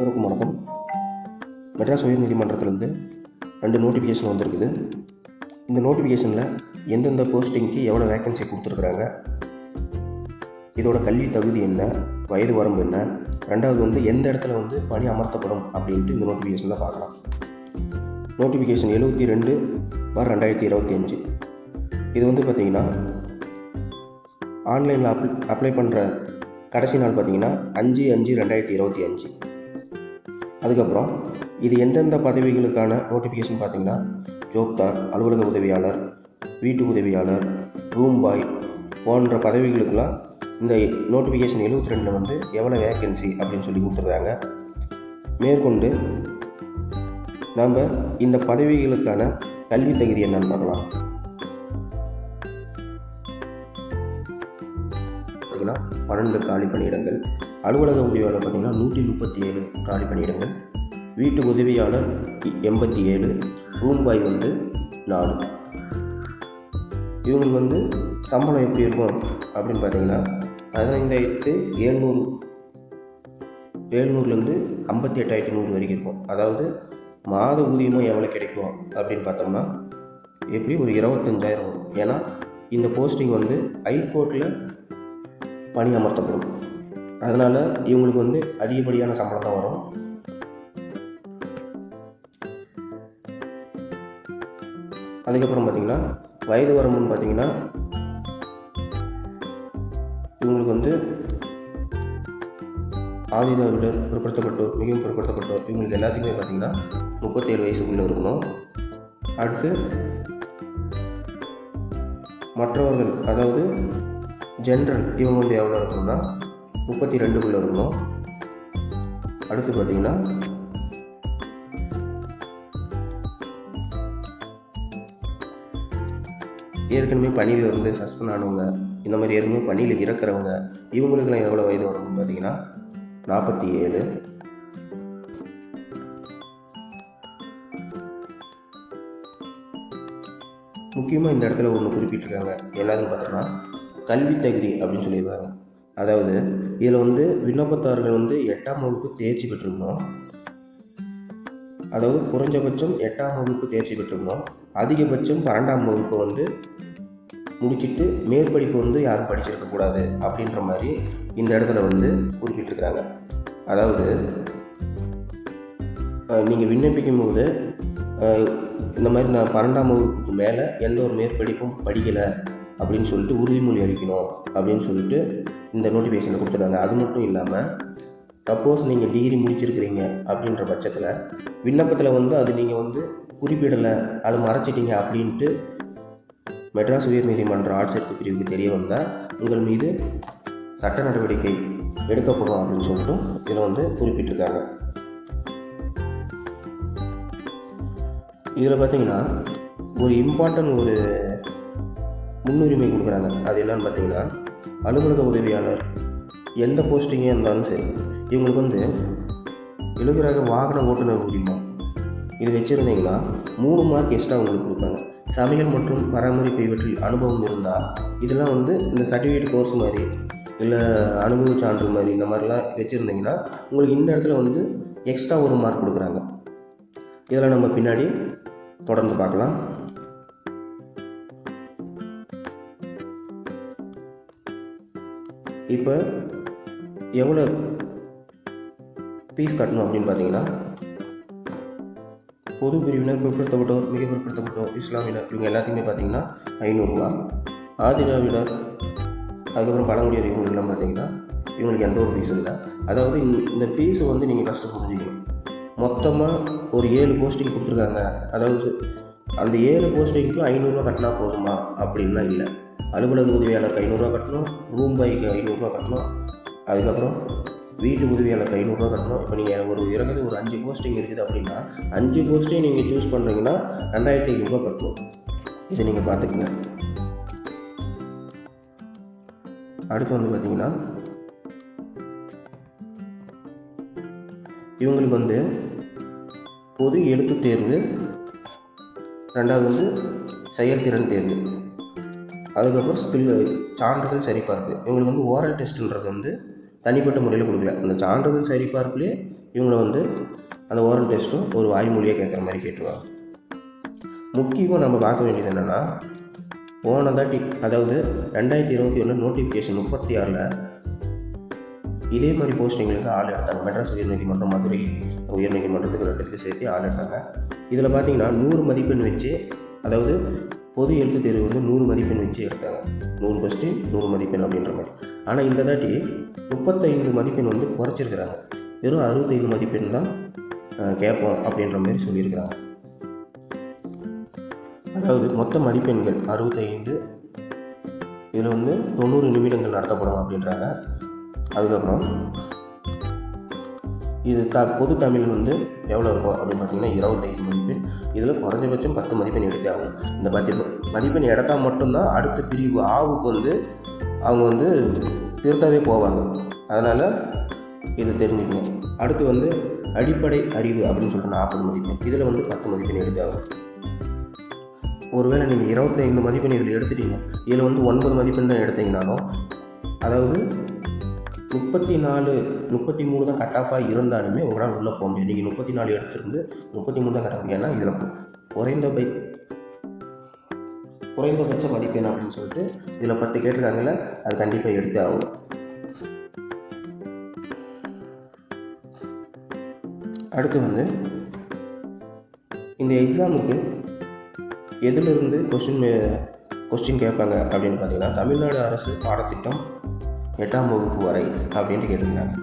எல்லோருக்கும் வணக்கம். மெட்ராஸ் உயர்நீதிமன்றத்திலேருந்து 2 நோட்டிஃபிகேஷன் வந்திருக்குது. இந்த நோட்டிஃபிகேஷனில் எந்தெந்த போஸ்டிங்க்கு எவ்வளோ வேக்கன்சி கொடுத்துருக்குறாங்க, இதோட கல்வி தகுதி என்ன, வயது வரம்பு என்ன, ரெண்டாவது எந்த இடத்துல பணி அமர்த்தப்படும் அப்படின்ட்டு இந்த நோட்டிஃபிகேஷனில் பார்க்கலாம். நோட்டிஃபிகேஷன் 72/2025. இது பார்த்திங்கன்னா ஆன்லைனில் அப்ளை பண்ணுற கடைசி நாள் பார்த்திங்கன்னா 5/5/2025. அதுக்கப்புறம் இது எந்தெந்த பதவிகளுக்கான நோட்டிஃபிகேஷன் பார்த்திங்கன்னா ஜோப்தார், அலுவலக உதவியாளர், வீட்டு உதவியாளர், ரூம் பாய் போன்ற பதவிகளுக்கெல்லாம் இந்த நோட்டிஃபிகேஷன் 72 எவ்வளோ வேக்கன்சி அப்படின்னு சொல்லி கொடுத்துருக்காங்க. மேற்கொண்டு நாம் இந்த பதவிகளுக்கான கல்வி தகுதி என்னன்னு பார்க்கலாம். 12 காலி பணியிடங்கள், அலுவலக உதவியாளர் பார்த்திங்கன்னா 137 காலி பணியிடங்கள், வீட்டு உதவியாளர் 87, ரூம் பாய் 4. இவங்களுக்கு சம்பளம் எப்படி இருக்கும் அப்படின்னு பார்த்தீங்கன்னா 15,700 58,100 வரைக்கும் இருக்கும். அதாவது மாத ஊதியமும் எவ்வளோ கிடைக்கும் அப்படின்னு பார்த்தோம்னா எப்படி ஒரு 25,000 வரும். ஏன்னா இந்த போஸ்டிங் ஹைகோர்ட்டில் பணி அமர்த்தப்படும். அதனால் இவங்களுக்கு அதிகப்படியான சம்பளம் தான் வரும். அதுக்கப்புறம் பார்த்திங்கன்னா வயது வரம்புன்னு பார்த்திங்கன்னா இவங்களுக்கு ஆதிதிராவிடர், பிற்படுத்தப்பட்டோர், மிகவும் பிற்படுத்தப்பட்டோர் இவங்களுக்கு எல்லாத்துக்குமே பார்த்திங்கன்னா 37 வயசுக்குள்ளே இருக்கணும். அடுத்து மற்றவர்கள் அதாவது ஜென்ரல் இவங்க எவ்வளோ இருக்கணும்னா 32குள்ளே இருக்கணும். அடுத்து பார்த்திங்கன்னா ஏற்கனவே பணியில் சஸ்பெண்ட் ஆனவங்க, இந்த மாதிரி ஏற்கனவே பணியில் இறக்குறவங்க இவங்களுக்கெல்லாம் எவ்வளோ வயது வரும்னு பார்த்தீங்கன்னா 47. முக்கியமாக இந்த இடத்துல ஒன்று குறிப்பிட்டிருக்காங்க. என்னதுன்னு பார்த்தோம்னா கல்வி தகுதி அப்படின்னு சொல்லியிருக்காங்க. அதாவது இதில் விண்ணப்பத்தார்கள் 8ஆம் வகுப்பு தேர்ச்சி பெற்றிருக்கணும். அதாவது குறைஞ்சபட்சம் 8ஆம் வகுப்பு தேர்ச்சி பெற்றிருக்கணும். அதிகபட்சம் 12ஆம் வகுப்பு முடிச்சுட்டு மேற்படிப்பு யாரும் படிச்சிருக்கக்கூடாது அப்படின்ற மாதிரி இந்த இடத்துல குறிப்பிட்டிருக்கிறாங்க. அதாவது நீங்கள் விண்ணப்பிக்கும் போது இந்த மாதிரி நான் 12ஆம் வகுப்புக்கு மேலே எந்த ஒரு மேற்படிப்பும் படிக்கலை அப்படின்னு சொல்லிட்டு உறுதிமொழி அளிக்கணும் அப்படின்னு சொல்லிட்டு இந்த நோட்டிஃபிகேஷனில் கொடுத்துருக்காங்க. அது மட்டும் இல்லாமல் சப்போஸ் நீங்கள் டிகிரி முடிச்சிருக்கிறீங்க அப்படின்ற பட்சத்தில் விண்ணப்பத்தில் அது நீங்கள் குறிப்பிடலை, அது மறைச்சிட்டிங்க அப்படின்ட்டு மெட்ராஸ் உயர்நீதிமன்ற ஆட்சேர்ப்பு பிரிவுக்கு தெரிய வந்தால் உங்கள் மீது சட்ட நடவடிக்கை எடுக்கப்படும் அப்படின்னு சொல்லிட்டு இதில் குறிப்பிட்டிருக்காங்க. இதில் பார்த்திங்கன்னா ஒரு இம்பார்ட்டன்ட் ஒரு முன்னுரிமை கொடுக்குறாங்க. அது என்னன்னு பார்த்தீங்கன்னா அலுவலக உதவியாளர் எந்த போஸ்டிங்காக இருந்தாலும் சரி இவங்களுக்கு இலகுரக வாகன ஓட்டுநர் உரிமம் இது வச்சுருந்தீங்கன்னா 3 மார்க் எக்ஸ்ட்ரா உங்களுக்கு கொடுப்பாங்க. சமையல் மற்றும் பராமரிப்பு இவற்றில் அனுபவம் இருந்தால் இதெல்லாம் இந்த சர்டிஃபிகேட் கோர்ஸ் மாதிரி இல்லை அனுபவ சான்று மாதிரி இந்த மாதிரிலாம் வச்சுருந்தீங்கன்னா உங்களுக்கு இந்த இடத்துல எக்ஸ்ட்ரா 1 மார்க் கொடுக்குறாங்க. இதெல்லாம் நம்ம பின்னாடி தொடர்ந்து பார்க்கலாம். இப்போ எவ்வளோ ஃபீஸ் கட்டணும் அப்படின்னு பார்த்தீங்கன்னா பொது பிரிவினர், பிற்படுத்தப்பட்டோர், மிக பிற்படுத்தப்பட்டோர், இஸ்லாமியினர் இவங்க எல்லாத்தையுமே பார்த்தீங்கன்னா 500 ரூபா. ஆதிதிராவிடர் அதுக்கப்புறம் பழங்குடியர் இவங்களுக்கெல்லாம் பார்த்தீங்கன்னா இவங்களுக்கு எந்த ஒரு ஃபீஸும் இல்லை. அதாவது இந்த ஃபீஸை நீங்கள் ஃபஸ்ட்டு புரிஞ்சுக்கணும். மொத்தமாக ஒரு 7 போஸ்டிங் கொடுத்துருக்காங்க. அதாவது அந்த 7 போஸ்டிங்க்கும் 500 ரூபா கட்டினா போதுமா அப்படின்லாம் இல்லை. அலுவலக உதவியாளருக்கு 500 ரூபா கட்டணும், ரூம் பாய்க்கு 500 ரூபா கட்டணும், அதுக்கப்புறம் வீட்டு உதவியாளருக்கு 500 ரூபா கட்டணும். இப்போ நீங்கள் ஒரு 5 போஸ்டிங் இருக்குது அப்படின்னா 5 போஸ்டிங் நீங்கள் சூஸ் பண்ணுறீங்கன்னா 2,500 ரூபா கட்டணும். இதை நீங்கள் பார்த்துக்குங்க. அடுத்து பார்த்தீங்கன்னா இவங்களுக்கு பொது எழுத்து தேர்வு, ரெண்டாவது செயல்திறன் தேர்வு, அதுக்கப்புறம் சான்றிதழ் சரிபார்ப்பு. இவங்களுக்கு ஓரல் டெஸ்ட்டுன்றது தனிப்பட்ட முறையில் கொடுக்கல. இந்த சான்றிதழ் சரிபார்ப்புலேயே இவங்களை வந்து அந்த ஓரல் டெஸ்ட்டும் ஒரு வாய்மொழியாக கேட்குற மாதிரி கேட்டுருவாங்க. முக்கியமாக நம்ம பார்க்க வேண்டியது என்னென்னா, போன தாட்டி அதாவது 2021 நோட்டிஃபிகேஷன் 36 இதே மாதிரி போஸ்டிங்களுக்கு ஆள் எடுத்தாங்க. மெட்ராஸ் உயர்நீதிமன்றம், மதுரை உயர்நீதிமன்றத்துக்கு 2 சேர்த்து ஆள் எடுத்தாங்க. இதில் பார்த்தீங்கன்னா 100 மதிப்பெண் வச்சு, அதாவது பொது எழுத்து தேர்வு வந்து 100 மதிப்பெண் வச்சு எடுத்தாங்க. 100 கொஸ்டின் 100 மதிப்பெண் அப்படின்ற மாதிரி. ஆனால் இந்த தாட்டி 35 மதிப்பெண் வந்து குறைச்சிருக்கிறாங்க. வெறும் 65 மதிப்பெண் தான் கேட்போம் அப்படின்ற மாதிரி சொல்லியிருக்கிறாங்க. அதாவது மொத்த மதிப்பெண்கள் 65, இதில் வந்து 90 நிமிடங்கள் நடத்தப்படும் அப்படின்றாங்க. அதுக்கப்புறம் இது பொது தமிழ் வந்து எவ்வளோ இருக்கும் அப்படின்னு பார்த்தீங்கன்னா 25 மதிப்பெண். இதில் குறைஞ்சபட்சம் 10 மதிப்பெண் எடுத்தே ஆகும். இந்த 10 மதிப்பெண் எடுத்தால் மட்டும்தான் அடுத்த பிரிவு ஆவுக்கு வந்து அவங்க வந்து திருத்தவே போவாங்க. அதனால் இது தெரிஞ்சுக்கணும். அடுத்து வந்து அடிப்படை அறிவு அப்படின்னு சொல்லிட்டு 40 மதிப்பெண். இதில் வந்து 10 மதிப்பெண் எடுத்தே ஆகும். ஒருவேளை நீங்கள் 25 மதிப்பெண் இதில் எடுத்துட்டீங்க, இதில் வந்து 9 மதிப்பெண் தான் எடுத்தீங்கனாலும், அதாவது 34, 33 தான் கட் ஆஃபாக இருந்தாலுமே உங்களால் உள்ளே போக முடியாது. நீங்கள் 34 எடுத்துருந்து 33 தான் கட் ஆஃப். ஏன்னா இதில் குறைந்தபட்ச மதிப்பெண் அப்படின்னு சொல்லிட்டு இதில் 10 கேட்டிருக்காங்கல்ல, அது கண்டிப்பாக எடுத்தே ஆகும். அடுத்து வந்து இந்த எக்ஸாமுக்கு எதிலிருந்து கொஸ்டின் கேட்பாங்க அப்படின்னு பார்த்தீங்கன்னா, தமிழ்நாடு அரசு பாடத்திட்டம் 8ஆம் வகுப்பு வரை அப்படின்ட்டு கேட்டுக்கிறாங்க.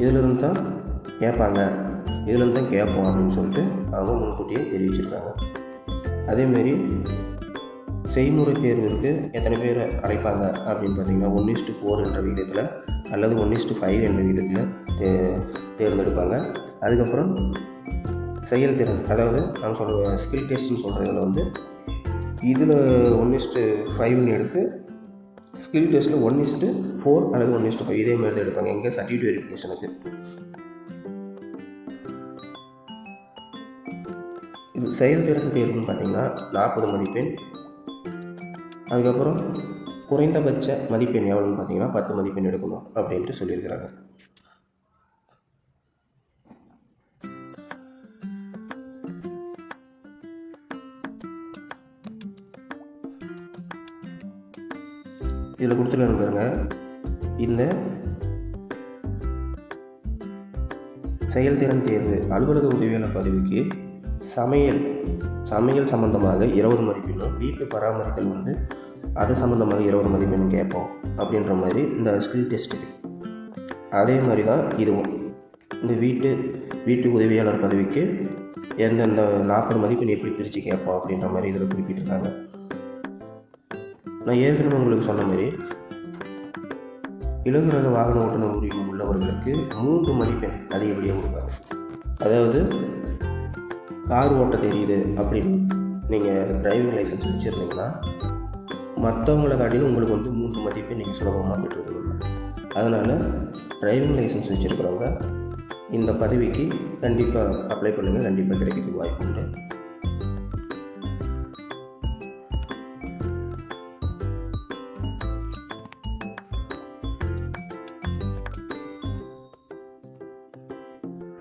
இதிலிருந்து தான் கேட்பாங்க, இதிலிருந்து தான் கேட்போம் அப்படின்னு சொல்லிட்டு அவங்க முன்கூட்டியே தெரிவிச்சிருக்காங்க. அதேமாரி செய்முறை தேர்விற்கு எத்தனை பேர் அழைப்பாங்க அப்படின்னு பார்த்தீங்கன்னா 1:4 என்ற விகிதத்தில் அல்லது 1:5 என்ற விகிதத்தில் தேர்ந்தெடுப்பாங்க. அதுக்கப்புறம் செயல்திறன், அதாவது நான் சொல்கிற ஸ்கில் டெஸ்ட்னு சொல்கிறதுல வந்து இதில் 1:5 எடுத்து ஸ்கில் டெஸ்ட்டில் 1:4 அல்லது 1:5 இதே மாதிரி தான் எடுப்பாங்க. எங்கே சர்டிஃபிகேட் வெரிஃபிகேஷனுக்கு. இது செயல்திறன் தேர்வுன்னு பார்த்தீங்கன்னா 40 மதிப்பெண். அதுக்கப்புறம் குறைந்தபட்ச மதிப்பெண் எவ்வளோன்னு பார்த்தீங்கன்னா 10 மதிப்பெண் எடுக்கணும் அப்படின்ட்டு சொல்லியிருக்கிறாங்க. இதில் கொடுத்துருக்காங்க பாருங்கள். இந்த செயல்திறன் தேர்வு அலுவலக உதவியாளர் பதவிக்கு சமையல் சம்மந்தமாக 20 மதிப்பெண்ணும், வீட்டு பராமரித்தல் வந்து அது சம்மந்தமாக 20 மதிப்பெண்ணும் கேட்போம் அப்படின்ற மாதிரி இந்த ஸ்கில் டெஸ்ட்டுக்கு. அதே மாதிரி தான் இதுவும் இந்த வீட்டு உதவியாளர் பதவிக்கு எந்தெந்த 40 மதிப்பெண் எப்படி பிரித்து கேட்போம் அப்படின்ற மாதிரி இதில் குறிப்பிட்டிருக்காங்க. நான் ஏற்கனவே உங்களுக்கு சொன்ன மாதிரி இலகுரக வாகன ஓட்டுநர் உரிமம் உள்ளவர்களுக்கு 3 மதிப்பெண் அதிகப்படியாக கொடுப்பாங்க. அதாவது கார் ஓட்ட தெரியுது அப்படின்னு நீங்கள் டிரைவிங் லைசன்ஸ் வச்சுருந்தீங்கன்னா மற்றவங்களை காட்டிலும் உங்களுக்கு வந்து 3 மதிப்பெண் நீங்கள் சுலபமாக பெற்றுக்கொள்ளலாம். அதனால் டிரைவிங் லைசன்ஸ் வச்சுருக்கிறவங்க இந்த பதவிக்கு கண்டிப்பாக அப்ளை பண்ணுங்கள். கண்டிப்பாக கிடைக்கிறதுக்கு வாய்ப்பு உண்டு.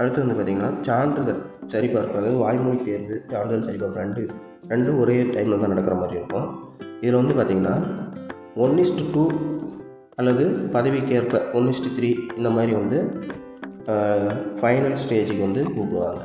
அடுத்து வந்து பார்த்திங்கன்னா சான்றிதழ் சரிபார்ப்பு, அதாவது வாய்மொழி தேர்வு, சான்றிதழ் சரிபார்ப்பு ரெண்டும் ஒரே டைமில் தான் நடக்கிற மாதிரி இருக்கும். இதில் வந்து பார்த்திங்கன்னா 1:2 அல்லது பதவிக்கேற்ப 1:3 இந்த மாதிரி வந்து ஃபைனல் ஸ்டேஜுக்கு வந்து கூப்பிடுவாங்க.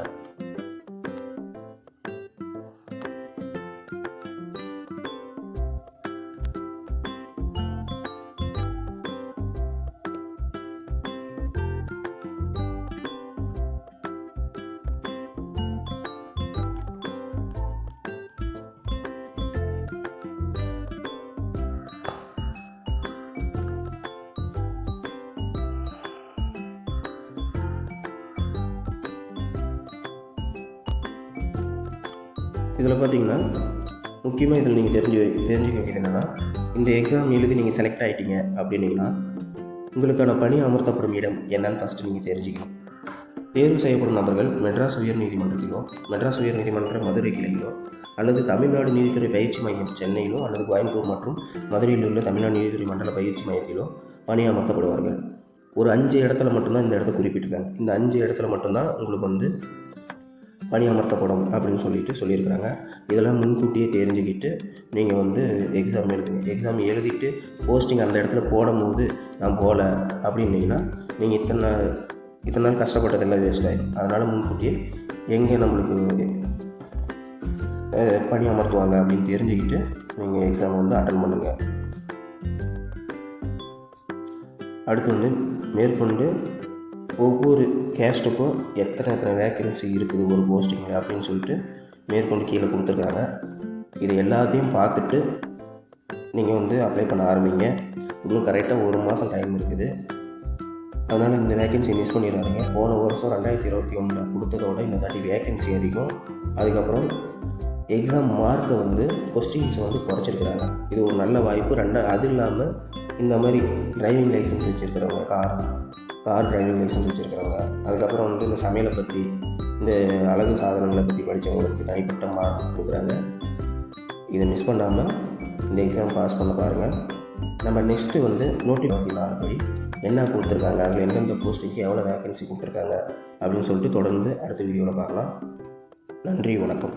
இதில் பார்த்தீங்கன்னா முக்கியமாக இதில் நீங்கள் தெரிஞ்சுக்க வேண்டியது என்னென்னா, இந்த எக்ஸாம் எழுதி நீங்கள் செலக்ட் ஆகிட்டீங்க அப்படின்னீங்கன்னா உங்களுக்கான பணி அமர்த்தப்படும் இடம் என்னன்னு ஃபஸ்ட்டு நீங்கள் தெரிஞ்சுக்கணும். தேர்வு செய்யப்படும் நபர்கள் மெட்ராஸ் உயர்நீதிமன்றத்திலோ, மெட்ராஸ் உயர்நீதிமன்ற மதுரை கிளையிலோ, அல்லது தமிழ்நாடு நீதித்துறை பயிற்சி மையம் சென்னையிலோ, அல்லது கோயம்புத்தூர் மற்றும் மதுரையில் உள்ள தமிழ்நாடு நீதித்துறை மண்டல பயிற்சி மையத்திலோ பணி அமர்த்தப்படுவார்கள். ஒரு 5 இடத்துல மட்டும்தான் இந்த இடத்த குறிப்பிட்டிருக்காங்க. இந்த 5 இடத்துல மட்டும்தான் உங்களுக்கு வந்து பணியமர்த்தப்படும் அப்படின்னு சொல்லியிருக்கிறாங்க. இதெல்லாம் முன்கூட்டியே தெரிஞ்சுக்கிட்டு நீங்கள் வந்து எக்ஸாம் எழுதுங்க. எக்ஸாம் எழுதிட்டு போஸ்டிங் அந்த இடத்துல போடும்போது நான் போகல அப்படின்னீங்கன்னா நீங்கள் இத்தனை நாள் கஷ்டப்பட்டதெல்லாம் வேஸ்ட் ஆகிடும். அதனால் முன்கூட்டியே எங்கே நம்மளுக்கு பணி அமர்த்துவாங்க அப்படின்னு தெரிஞ்சுக்கிட்டு நீங்கள் எக்ஸாம் வந்து அட்டன் பண்ணுங்கள். அடுத்து வந்து மேற்கொண்டு ஒவ்வொரு கேஸ்ட்டுக்கும் எத்தனை வேக்கன்சி இருக்குது ஒரு போஸ்டிங்கில் அப்படின்னு சொல்லிட்டு மேற்கொண்டு கீழே கொடுத்துருக்காங்க. இது எல்லாத்தையும் பார்த்துட்டு நீங்கள் வந்து அப்ளை பண்ண ஆரம்பிங்க. இன்னும் கரெக்டாக 1 மாதம் டைம் இருக்குது. அதனால் இந்த வேக்கன்சி மிஸ் பண்ணிடாதீங்க. போன வருஷம் 2021 கொடுத்ததோட இந்த தாட்டி வேக்கன்சி அதிகம். அதுக்கப்புறம் எக்ஸாம் மார்க்கை வந்து கொஸ்டின்ஸை வந்து குறைச்சிருக்கிறாங்க. இது ஒரு நல்ல வாய்ப்பு. அது இல்லாமல் இந்த மாதிரி டிரைவிங் லைசன்ஸ் வச்சுருக்கிறவங்க, கார் டிரைவிங் லைசன்ஸ் வச்சுருக்கிறவங்க, அதுக்கப்புறம் வந்து இந்த சமையலை பற்றி, இந்த அழகு சாதனங்களை பற்றி படித்தவங்களுக்கு தனிப்பட்ட மார்க் கொடுக்குறாங்க. இதை மிஸ் பண்ணாமல் இந்த எக்ஸாம் பாஸ் பண்ண பாருங்கள். நம்ம நெக்ஸ்ட்டு வந்து 124 படி என்ன கொடுத்துருக்காங்க, அதில் எந்தெந்த போஸ்ட்டுக்கு எவ்வளோ வேக்கன்சி கொடுத்துருக்காங்க அப்படின்னு சொல்லிட்டு தொடர்ந்து அடுத்த வீடியோவில் பார்க்கலாம். நன்றி, வணக்கம்.